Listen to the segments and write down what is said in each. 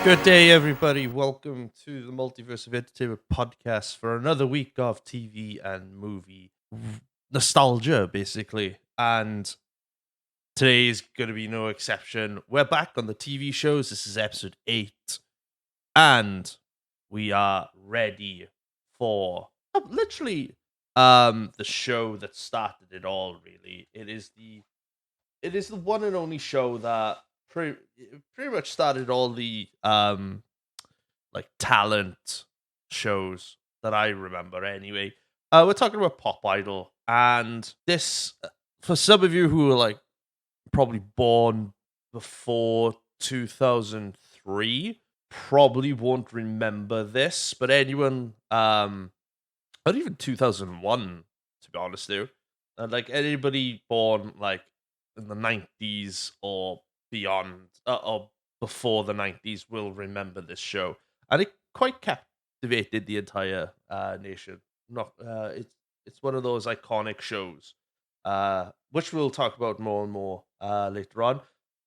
Good day, everybody. Welcome to the Multiverse of Entertainment podcast for another week of TV and movie nostalgia, basically. And today is going to be no exception. We're back on the TV shows. This is episode 8. And we are ready for literally the show that started it all, really. It is the one and only show that pretty much started all the like talent shows that I remember anyway. We're talking about Pop Idol, and this for some of you who are like probably born before 2003 probably won't remember this, but anyone not even 2001, to be honest, though. Like anybody born like in the 90s or beyond, or before the 90s, will remember this show, and it quite captivated the entire nation. Not, it's one of those iconic shows, which we'll talk about more and more later on.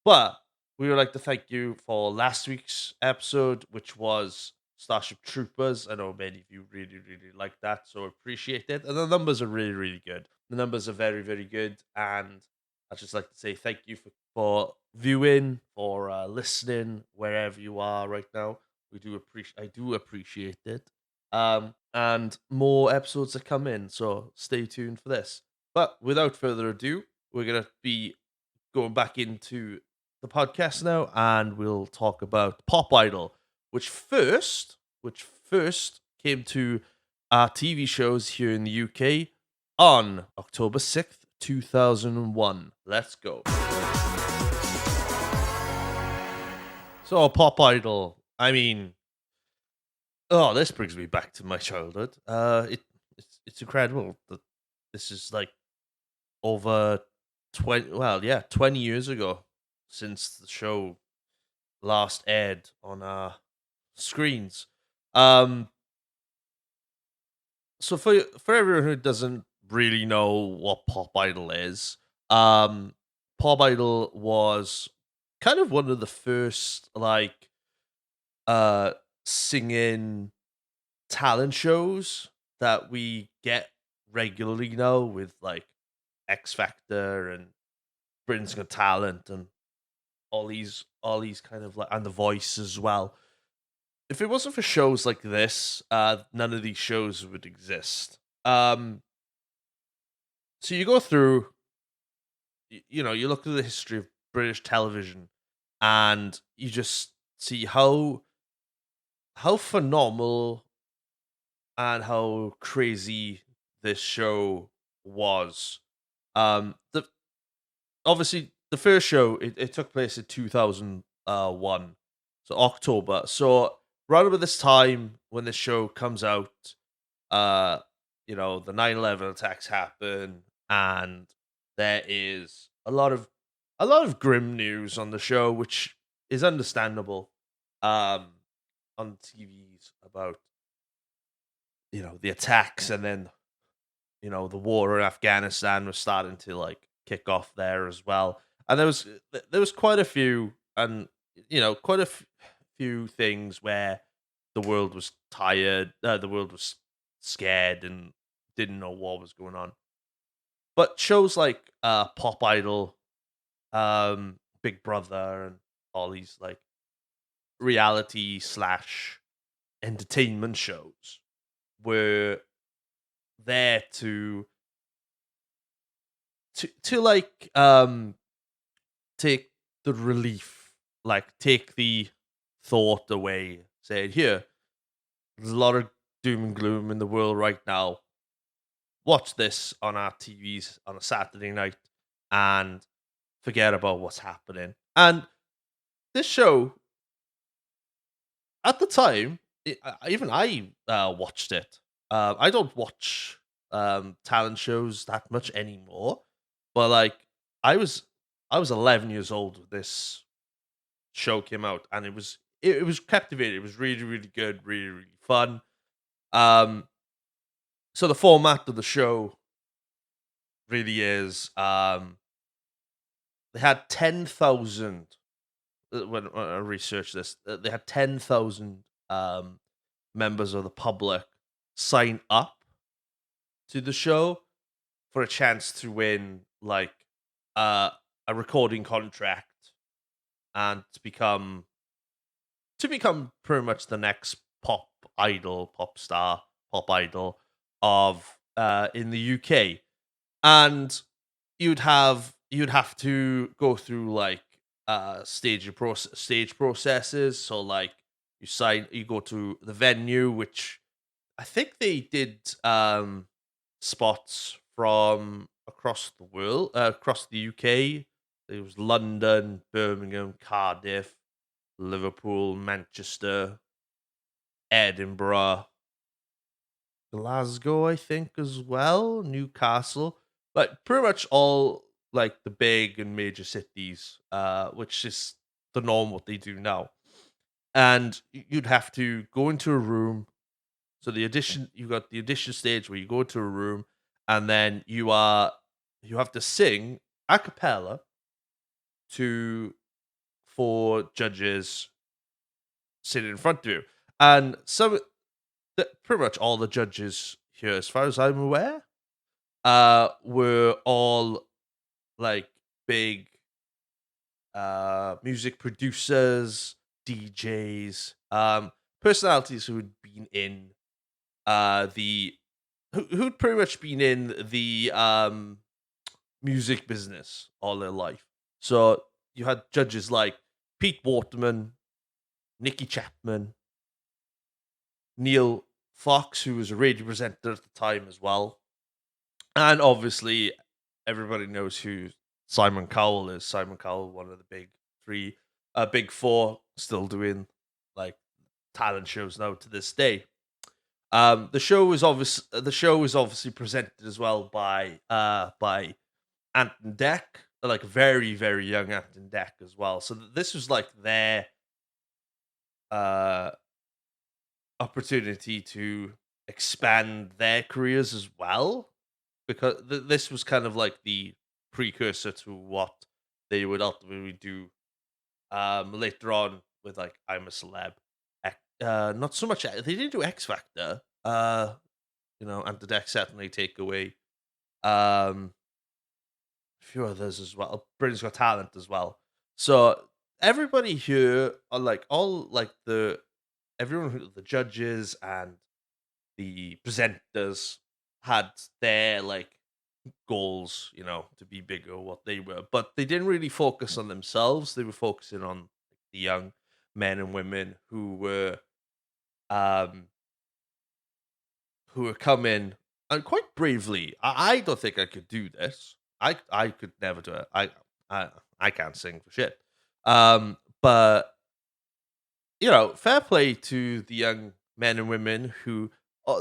But we would like to thank you for last week's episode, which was Starship Troopers. I know many of you really, really like that, so appreciate it. And the numbers are really, really good. The numbers are very, very good. And I'd just like to say thank you for viewing, for listening, wherever you are right now. I do appreciate it. And more episodes are coming, so stay tuned for this. But without further ado, we're gonna be going back into the podcast now, and we'll talk about Pop Idol, which first came to our TV shows here in the UK on October 6th, 2001. Let's go. So Pop Idol, I mean, oh, this brings me back to my childhood. It's incredible that this is like over 20 years ago since the show last aired on our screens. Um, so for everyone who doesn't really know what Pop Idol is, Pop Idol was kind of one of the first like singing talent shows that we get regularly now, with like X Factor and Britain's Got Talent and all these kind of like, and The Voice as well. If it wasn't for shows like this, none of these shows would exist. So you go through, you look at the history of British television, and you just see how phenomenal and how crazy this show was. The Obviously the first show, it took place in 2001, so October. So right about this time when this show comes out, uh, the 9/11 attacks happen, and there is a lot of grim news on the show, which is understandable. Um, on TVs about the attacks, and then the war in Afghanistan was starting to like kick off there as well. And there was quite a few, and quite a few things where the world was tired, the world was scared and didn't know what was going on. But shows like Pop Idol, Big Brother, and all these like reality slash entertainment shows were there to like take the relief, like take the thought away, saying, here, there's a lot of doom and gloom in the world right now. Watch this on our TVs on a Saturday night and forget about what's happening. And this show, at the time, even I watched it, I don't watch talent shows that much anymore, but like I was I was 11 years old when this show came out, and it was captivating. It was really really good, really really fun. Um, so the format of the show really is they had 10,000 when I researched this. They had 10,000 members of the public sign up to the show for a chance to win like uh, a recording contract and to become pretty much the next pop star, pop idol of in the UK. And you'd have to go through like stage processes. So like you go to the venue, which I think they did spots from across the world, across the UK. It was London, Birmingham, Cardiff, Liverpool, Manchester, Edinburgh, Glasgow, I think as well, Newcastle, like pretty much all like the big and major cities, which is the norm what they do now. And you'd have to go into a room. So you got the audition stage where you go to a room, and then you have to sing a cappella to for judges sitting in front of you. And pretty much all the judges here, as far as I'm aware, were all like big music producers, DJs, personalities who had been in the who'd pretty much been in the music business all their life. So you had judges like Pete Waterman, Nicky Chapman, Neil Fox, who was a radio presenter at the time as well. And obviously, everybody knows who Simon Cowell is. Simon Cowell, one of the big three, big four, still doing like talent shows now to this day. The show was obviously presented as well by Anton Deck, like very very young Anton Deck as well. So this was like their uh opportunity to expand their careers as well, because this was kind of like the precursor to what they would ultimately do later on with like I'm a Celeb. Not so much they didn't do X Factor. And the deck certainly take away um a few others as well. Britain's Got Talent as well. So everybody here are like all like the judges and the presenters had their like goals, to be bigger what they were, but they didn't really focus on themselves. They were focusing on the young men and women um who were coming and quite bravely. I don't think I could do this. I could never do it. I I can't sing for shit. But fair play to the young men and women who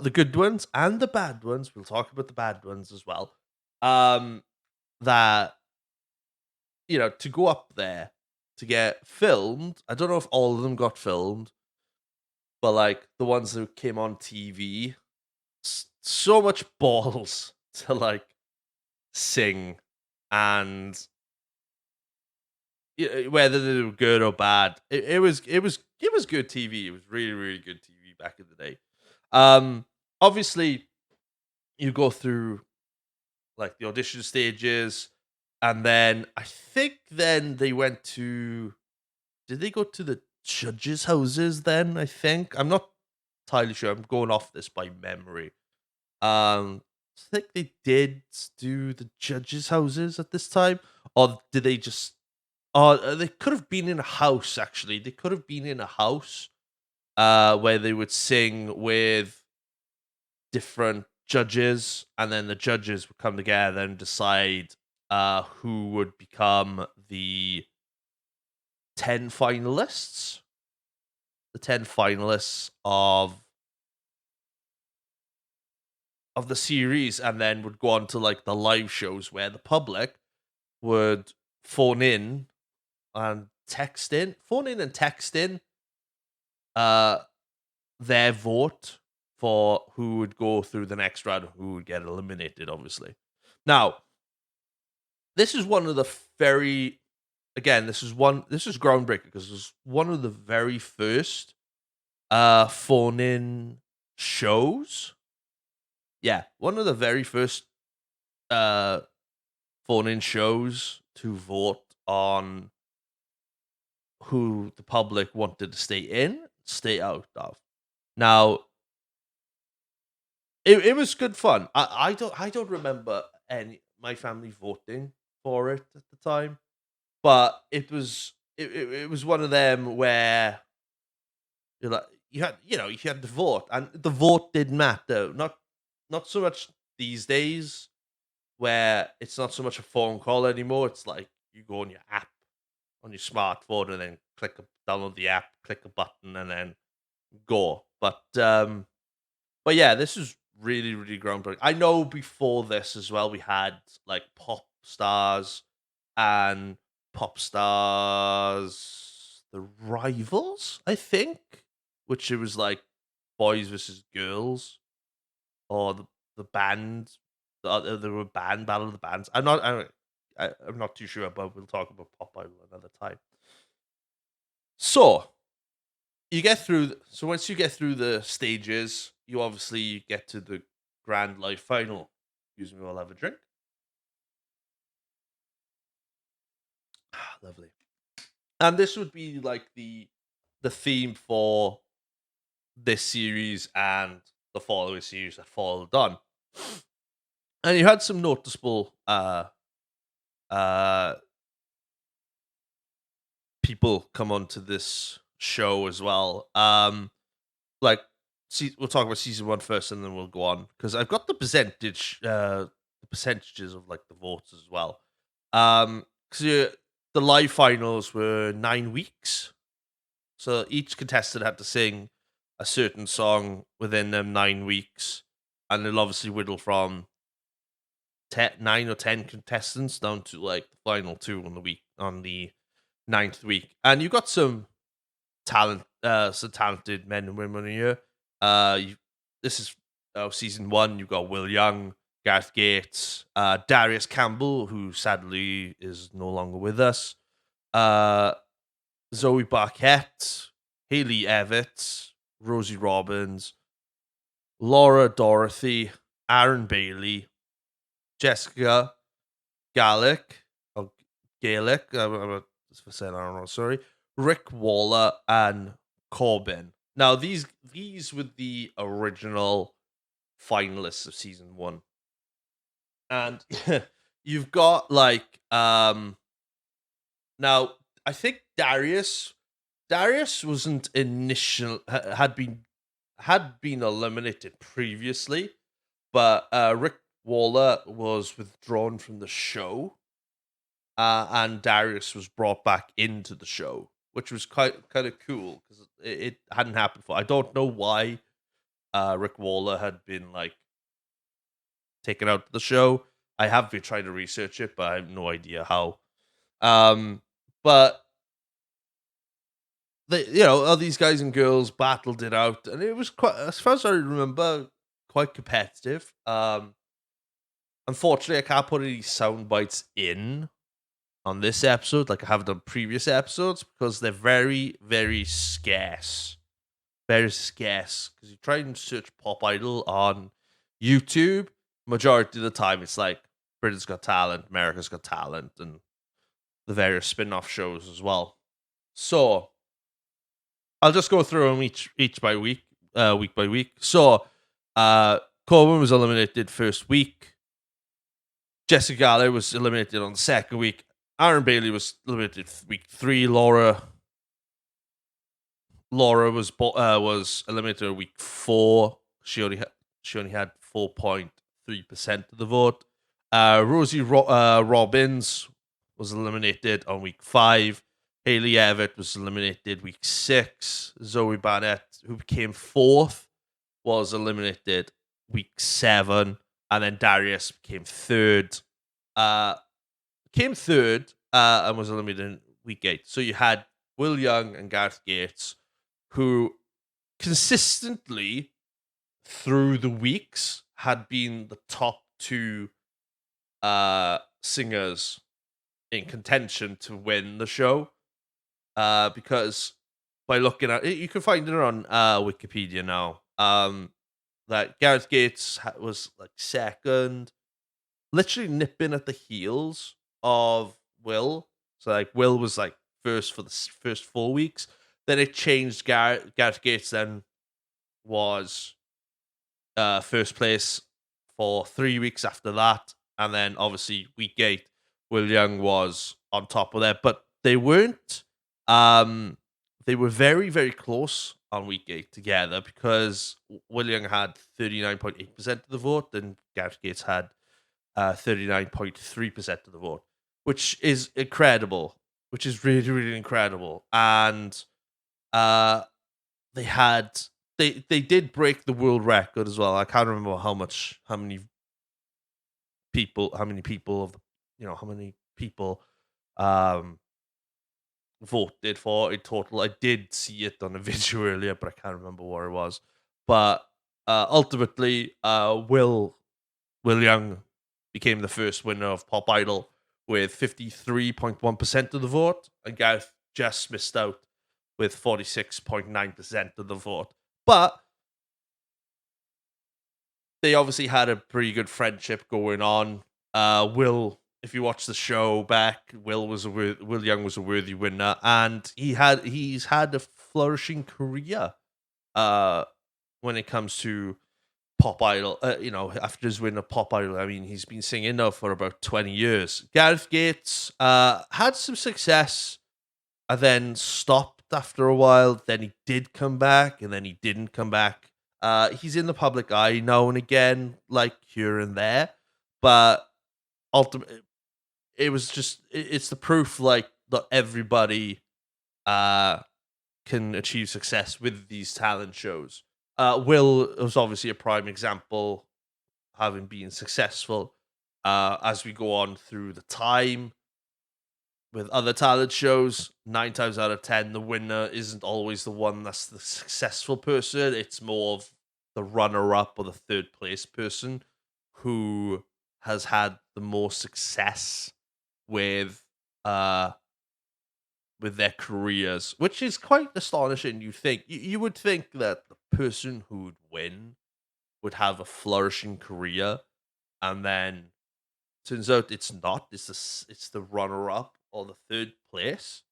the good ones and the bad ones. We'll talk about the bad ones as well. Um, that to go up there to get filmed. I don't know if all of them got filmed, but like the ones that came on TV, so much balls to like sing, and whether they were good or bad, it was good TV. It was really really good TV back in the day. Obviously, you go through like the audition stages, and then I think then they went to. Did they go to the judges' houses then? I think I'm not entirely sure. I'm going off this by memory. I think they did do the judges' houses at this time, or did they just? Oh, they could have been in a house. Actually, they could have been in a house, where they would sing with different judges, and then the judges would come together and decide who would become the 10 finalists. The 10 finalists of of the series, and then would go on to like the live shows where the public would phone in and text in uh their vote for who would go through the next round, who would get eliminated, obviously. Now, this is one of the very again, this is groundbreaking because it's one of the very first phone in shows. Yeah, one of the very first uh phone in shows to vote on who the public wanted to stay in, stay out of. Now, it was good fun. I don't remember any my family voting for it at the time, but it was one of them where you're like you had the vote, and the vote did matter. Not so much these days where it's not so much a phone call anymore. It's like you go on your app on your smartphone and then download the app, click a button, and then go. But yeah, this is really, really groundbreaking. I know before this as well, we had like pop stars and pop stars, the rivals, I think, which it was like boys versus girls, or the band. There were battle of the bands. I'm not too sure, but we'll talk about Pop Idol another time. So so once you get through the stages, you obviously get to the grand live final. Excuse me while I have a drink. Lovely. And this would be like the theme for this series and the following series that followed on. And you had some noticeable uh people come onto this show as well. Like, see, we'll talk about season one first, and then we'll go on because I've got the percentages of like the votes as well. Because the live finals were 9 weeks, so each contestant had to sing a certain song within them 9 weeks, and they'll obviously whittle from 9 or 10 contestants down to like the final two on the ninth week, and you got some talented men and women here. This is season one. You've got Will Young, Gareth Gates, Darius Campbell, who sadly is no longer with us, uh, Zoe Barquette, Haley Evans, Rosie Robbins, Laura Dorothy, Aaron Bailey, Jessica Gallic, or Gaelic. I'm not saying I don't know. Sorry, Rick Waller and Corbin. Now these were the original finalists of season one, and you've got like now I think Darius wasn't initial had been eliminated previously, but Rick Waller was withdrawn from the show, and Darius was brought back into the show, which was quite kind of cool because it hadn't happened before. I don't know why Rick Waller had been like taken out of the show. I have been trying to research it, but I have no idea how. But all these guys and girls battled it out, and it was quite, as far as I remember, quite competitive. Unfortunately, I can't put any sound bites in on this episode like I have done previous episodes because they're very, very scarce. Very scarce. Because you try and search Pop Idol on YouTube, majority of the time it's like Britain's Got Talent, America's Got Talent, and the various spin-off shows as well. So I'll just go through them each by week by week. So Corbin was eliminated first week. Jessica Gallagher was eliminated on the second week. Aaron Bailey was eliminated week 3. Laura was eliminated week 4. She only had 4.3% of the vote. Rosie Robbins was eliminated on week 5. Haley Everett was eliminated week 6. Zoe Barnett, who became 4th, was eliminated week 7, and then Darius came third. Uh, and was eliminated in week 8. So you had Will Young and Gareth Gates, who consistently through the weeks had been the top two singers in contention to win the show. Because by looking at it, you can find it on Wikipedia now. That Gareth Gates was like second, literally nipping at the heels of Will. So like Will was like first for the first 4 weeks. Then it changed. Gareth Gates then was first place for 3 weeks after that, and then obviously week 8, Will Young was on top of that, but they weren't. Um, they were very very close on week 8 together because Will Young had 39.8% of the vote, and Gareth Gates had 39.3% of the vote, which is incredible, which is really, really incredible. And uh, they had they did break the world record as well. I can't remember how many people of how many people um voted for in total. I did see it on a video earlier, but I can't remember what it was. But ultimately, Will Young became the first winner of Pop Idol with 53.1% of the vote, and Gareth just missed out with 46.9% of the vote. But they obviously had a pretty good friendship going on. Will, if you watch the show back, Will Young was a worthy winner, and he's had a flourishing career uh, when it comes to Pop Idol. After his win of Pop Idol, I mean, he's been singing now for about 20 years. Gareth Gates had some success and then stopped after a while. Then he did come back, and then he didn't come back. He's in the public eye now and again, like here and there, but ultimately, it's the proof like that everybody uh can achieve success with these talent shows. Will was obviously a prime example, having been successful. As we go on through the time with other talent shows, 9 times out of 10, the winner isn't always the one that's the successful person. It's more of the runner up or the third place person who has had the more success with uh with their careers, which is quite astonishing. You would think that the person who would win would have a flourishing career, and then turns out it's not. It's the runner up or the third place.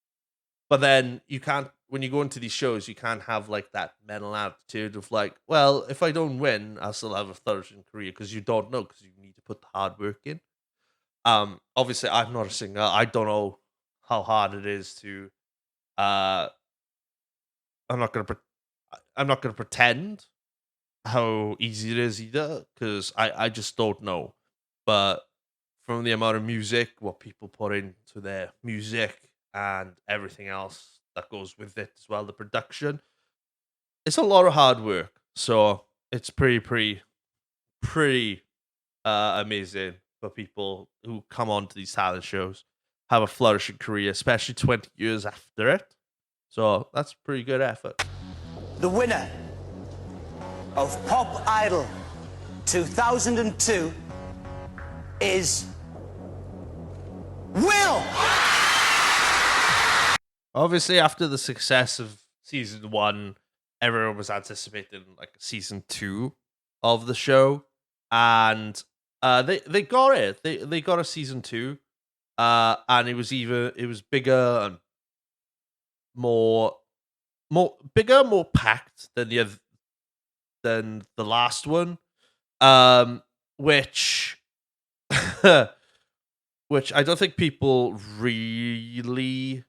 But then you can't when you go into these shows, you can't have like that mental attitude of like, well, if I don't win, I'll still have a flourishing career because you don't know because you need to put the hard work in. Obviously, I'm not a singer. I don't know how hard it is to. Uh, I'm not gonna. I'm not gonna pretend how easy it is either because I just don't know. But from the amount of music, what people put into their music and everything else that goes with it as well, the production, it's a lot of hard work. So it's pretty amazing for people who come on to these talent shows, have a flourishing career, especially 20 years after it. So that's pretty good effort. The winner of Pop Idol 2002 is Will. Obviously, after the success of season 1, everyone was anticipating like season 2 of the show, and they got it. They got a season 2, and it was bigger and more more packed than the last one, which which I don't think people really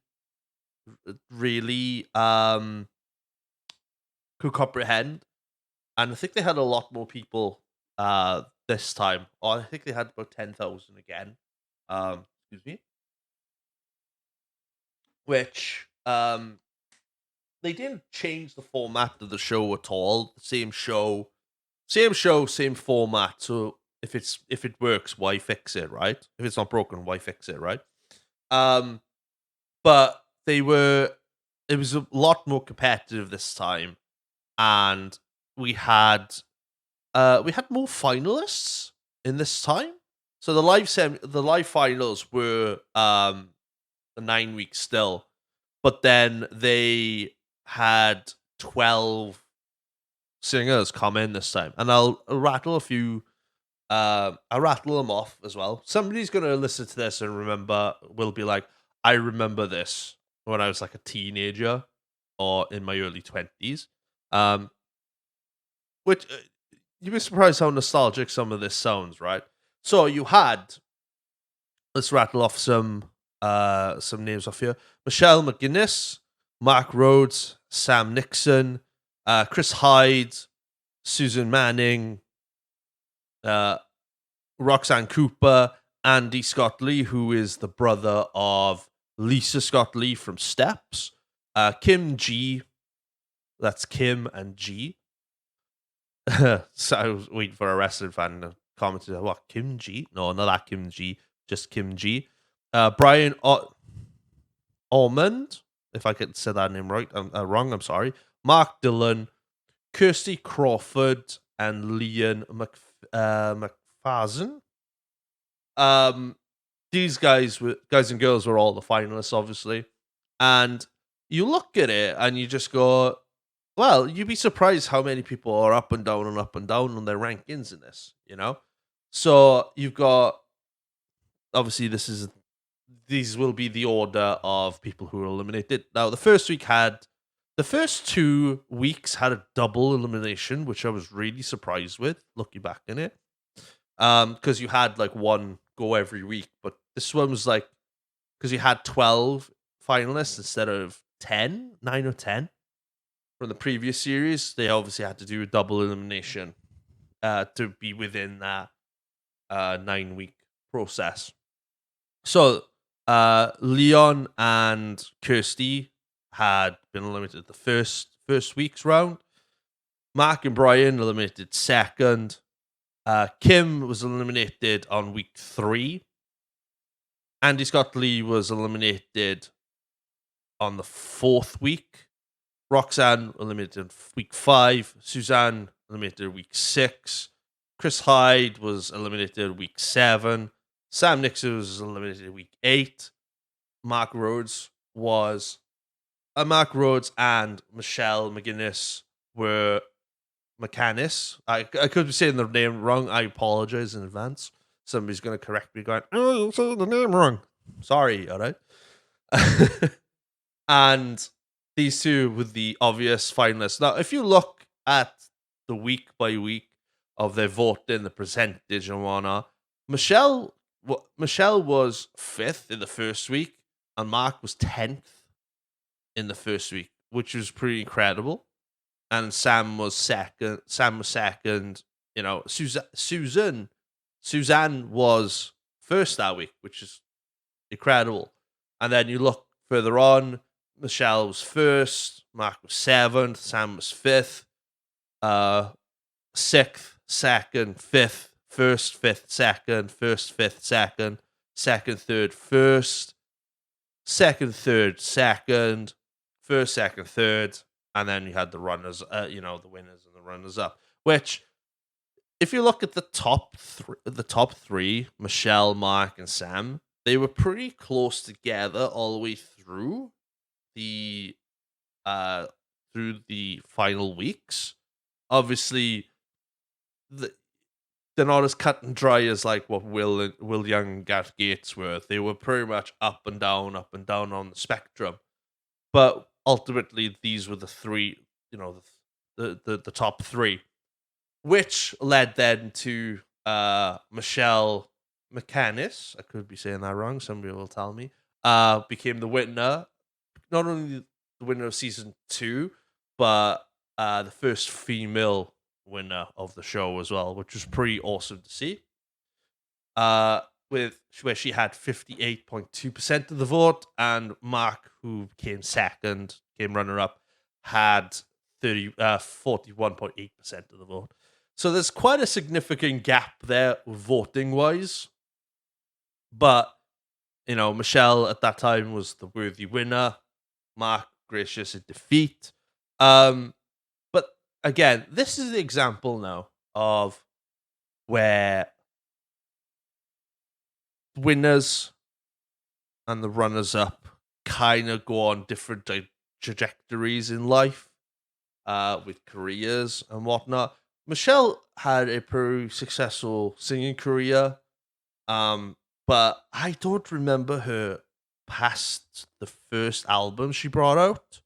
could comprehend. And I think they had a lot more people this time. Or I think they had about 10,000 again. Excuse me. Which they didn't change the format of the show at all. The same show, same show, same format. So if it works, why fix it, right? If it's not broken, why fix it, right? Um, but it was a lot more competitive this time, and we had we had more finalists in this time. So the live finals were the 9 weeks still, but then they had 12 singers come in this time, and I'll rattle a few. I'll rattle them off as well. Somebody's gonna listen to this and will be like, I remember this when I was like a teenager or in my early 20s. Um, which you'd be surprised how nostalgic some of this sounds, right? So you had, let's rattle off some names off here. Michelle McGuinness, Mark Rhodes, Sam Nixon, Chris Hyde, Susan Manning, uh, Roxanne Cooper, Andy Scott Lee, who is the brother of Lisa Scott Lee from Steps, Kim G, that's Kim and G. So I was waiting for a wrestling fan to comment, what, Kim G? No, not that Kim G, just Kim G. Brian Almond, if I could say that name right, wrong, I'm sorry. Mark Dillon, Kirsty Crawford, and Leon McFarzen. These guys and girls were all the finalists, obviously. And you look at it and you just go, well, you'd be surprised how many people are up and down on their rankings in this, you know? So you've got, obviously, these will be the order of people who were eliminated. Now, the first 2 weeks had a double elimination, which I was really surprised with, looking back in it. Because you had like one go every week, but this one was like, because you had 12 finalists instead of 9 or 10 from the previous series. They obviously had to do a double elimination to be within that 9-week process. So Leon and Kirsty had been eliminated the first week's round. Mark and Brian eliminated second. Kim was eliminated on week 3. Andy Scott Lee was eliminated on the 4th week. Roxanne eliminated week 5. Suzanne eliminated week 6. Chris Hyde was eliminated week 7. Sam Nixon was eliminated week 8. Mark Rhodes and Michelle McGuinness were McCannis. I could be saying the name wrong. I apologize in advance. Somebody's going to correct me going, oh, you said the name wrong. Sorry, all right? And these two were the obvious finalists. Now, if you look at the week by week of their voting, the percentage and whatnot, Michelle was 5th in the first week, and Mark was 10th in the first week, which was pretty incredible. And Sam was second. You know, Suzanne was first that week, which is incredible. And then you look further on, Michelle was first, Mark was 7th, Sam was 5th, 6th, 2nd, 5th, 1st, 5th, 2nd, 1st, 5th, 2nd, 2nd, 3rd, 1st, 2nd, 3rd, 2nd, 1st, 2nd, 3rd, and then you had the runners, the winners and the runners up. Which, if you look at the top three, Michelle, Mark, and Sam, they were pretty close together all the way through the final weeks. Obviously, they're not as cut and dry as like what Will Young and Gareth Gates were. They were pretty much up and down on the spectrum. But ultimately, these were the three, the top 3, which led then to Michelle McCannis. I could be saying that wrong. Somebody will tell me. Became the winner. Not only the winner of season 2, but the first female winner of the show as well, which was pretty awesome to see. Where she had 58.2% of the vote, and Mark, who came runner up, had 41.8% of the vote. So there's quite a significant gap there voting wise, but Michelle at that time was the worthy winner. Mark gracious in defeat. Um, but again, this is the example now of where winners and the runners up kind of go on different trajectories in life, with careers and whatnot. Michelle had a pretty successful singing career, um, but I don't remember her past the first album she brought out,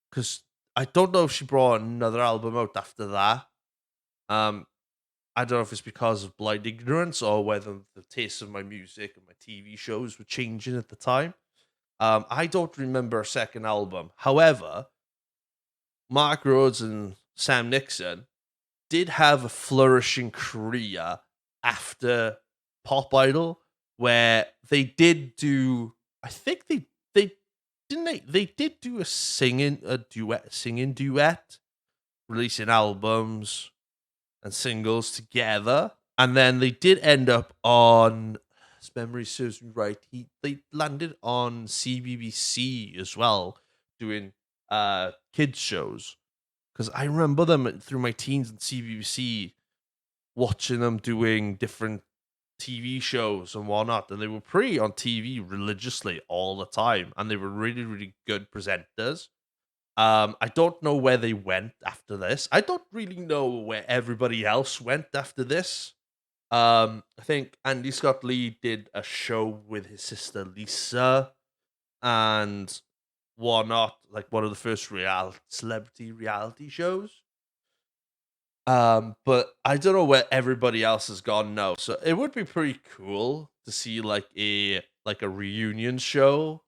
because I don't know if she brought another album out after that. Um, I don't know if it's because of blind ignorance or whether the taste of my music and my TV shows were changing at the time. I don't remember a second album. However, Mark Rhodes and Sam Nixon did have a flourishing career after Pop Idol, where they did do. I think they didn't they did do a singing duet, releasing albums and singles together, and then they did end up on. As memory serves me right, they landed on CBBC as well, doing kids shows, because I remember them through my teens and CBBC, watching them doing different TV shows and whatnot, and they were pretty on TV religiously all the time, and they were really, really good presenters. I don't know where they went after this. I don't really know where everybody else went after this. I think Andy Scott Lee did a show with his sister Lisa and whatnot, like one of the first celebrity reality shows. But I don't know where everybody else has gone now. So it would be pretty cool to see like a reunion show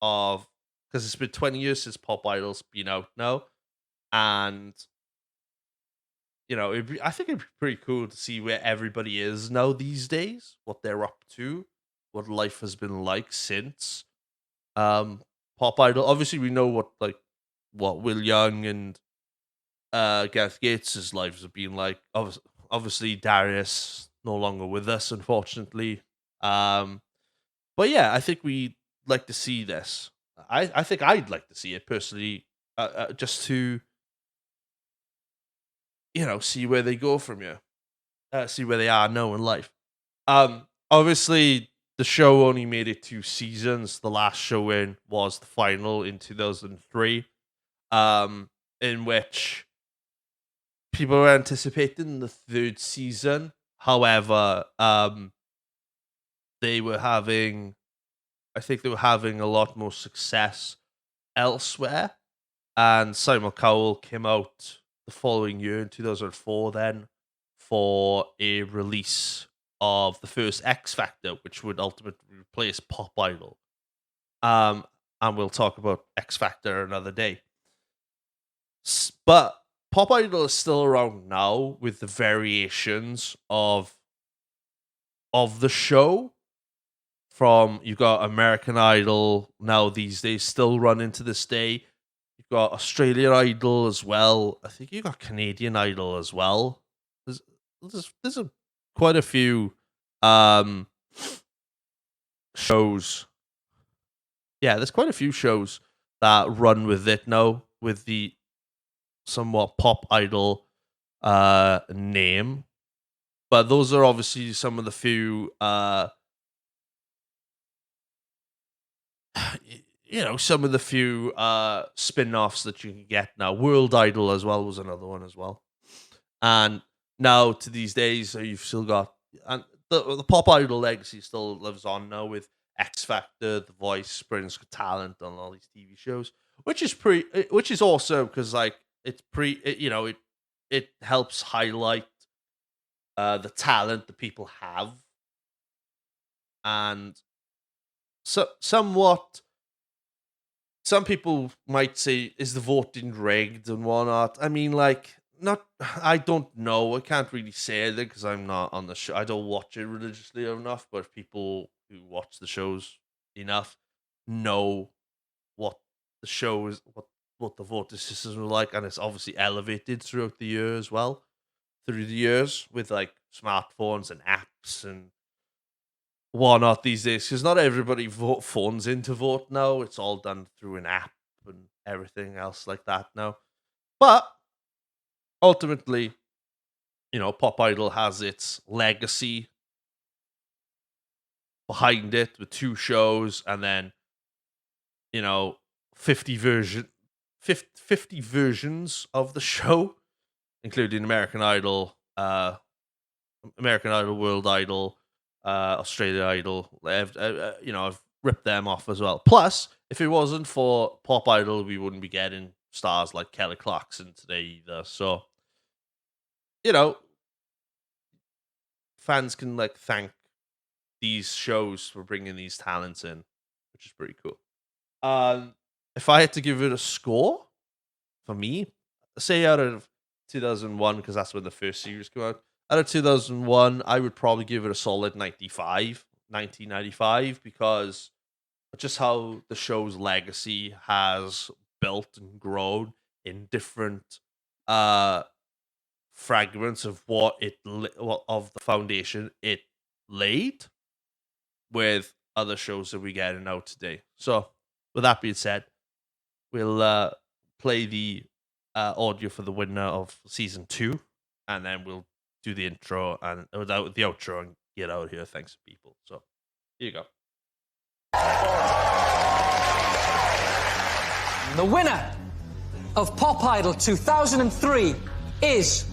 of, because it's been 20 years since Pop Idol's been out now, and I think it'd be pretty cool to see where everybody is now these days, what they're up to, what life has been like since um Pop Idol. Obviously, we know what Will Young and Gareth Gates' lives have been like. Obviously, Darius no longer with us, unfortunately. Um, but yeah, I think we like to see this. I think I'd like to see it personally, just to see where they go from here, see where they are now in life. Obviously, the show only made it 2 seasons. The last show in was the final in 2003, in which people were anticipating the third season. However, they were having, I think they were having a lot more success elsewhere. And Simon Cowell came out the following year in 2004 then for a release of the first X Factor, which would ultimately replace Pop Idol. Um, and we'll talk about X Factor another day. But Pop Idol is still around now with the variations of the show. From, you've got American Idol now these days, still running to this day. You've got Australian Idol as well. I think you got Canadian Idol as well. There's quite a few um shows. Yeah, there's quite a few shows that run with it now, with the somewhat Pop Idol name. But those are obviously some of the few some of the few spin-offs that you can get now. World Idol as well was another one as well. And now to these days, you've still got, and the Pop Idol legacy still lives on now with X Factor, The Voice, Britain's Got Talent, and all these TV shows, which is awesome, because like it helps highlight the talent that people have, and so somewhat. Some people might say, is the voting rigged and whatnot? I mean, like, not. I don't know. I can't really say it because I'm not on the show. I don't watch it religiously enough. But people who watch the shows enough know what the show is, what the voting systems were like, and it's obviously elevated throughout the year as well. Through the years with like smartphones and apps and whatnot these days, because not everybody phones in to vote now. It's all done through an app and everything else like that now. But ultimately, Pop Idol has its legacy behind it with 2 shows, and then 50 50 versions of the show, including American Idol, World Idol, Australia Idol. I've ripped them off as well. Plus, if it wasn't for Pop Idol, we wouldn't be getting stars like Kelly Clarkson today either. So, fans can thank these shows for bringing these talents in, which is pretty cool. If I had to give it a score, for me, say out of 2001, because that's when the first series came out. Out of 2001, I would probably give it a solid 1995, because of just how the show's legacy has built and grown in different fragments of what of the foundation it laid with other shows that we get now today. So, with that being said, we'll play the audio for the winner of season 2, and then we'll do the intro and without the outro and get out of here. Thanks, people. So, here you go. The winner of Pop Idol 2003 is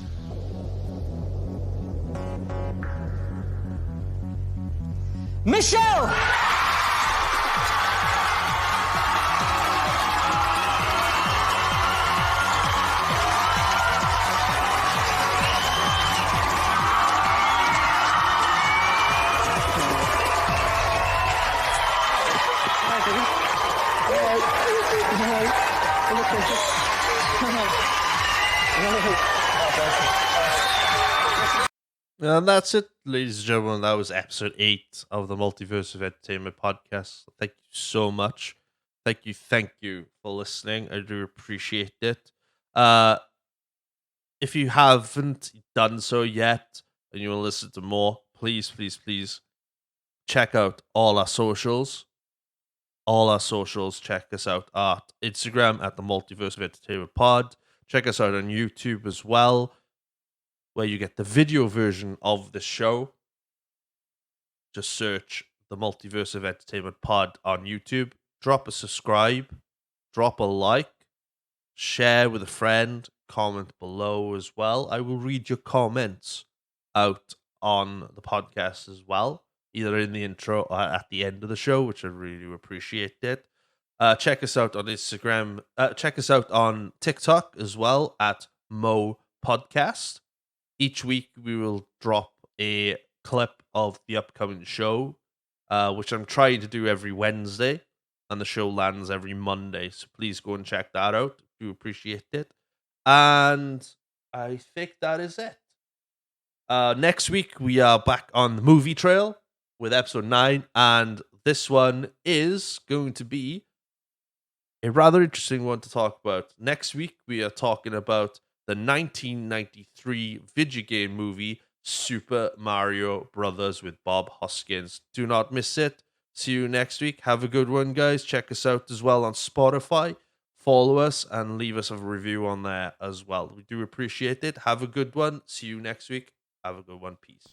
Michelle. And that's it, ladies and gentlemen. That was episode 8 of the Multiverse of Entertainment podcast. Thank you so much. Thank you for listening. I do appreciate it. If you haven't done so yet and you want to listen to more, please check out all our socials. Check us out at Instagram at the Multiverse of Entertainment Pod. Check us out on YouTube as well, where you get the video version of the show. Just search the Multiverse of Entertainment Pod on YouTube. Drop a subscribe, drop a like, share with a friend, comment below as well. I will read your comments out on the podcast as well, either in the intro or at the end of the show, which I really appreciate it. Check us out on Instagram. Check us out on TikTok as well at Mo Podcast. Each week we will drop a clip of the upcoming show, which I'm trying to do every Wednesday, and the show lands every Monday. So please go and check that out. Do appreciate it. And I think that is it. Next week we are back on the movie trail with episode 9, and this one is going to be a rather interesting one to talk about. Next week we are talking about the 1993 video game movie Super Mario Brothers with Bob Hoskins. Do not miss it. See you next week. Have a good one, guys. Check us out as well on Spotify. Follow us and leave us a review on there as well. We do appreciate it. Have a good one. See you next week. Have a good one. Peace.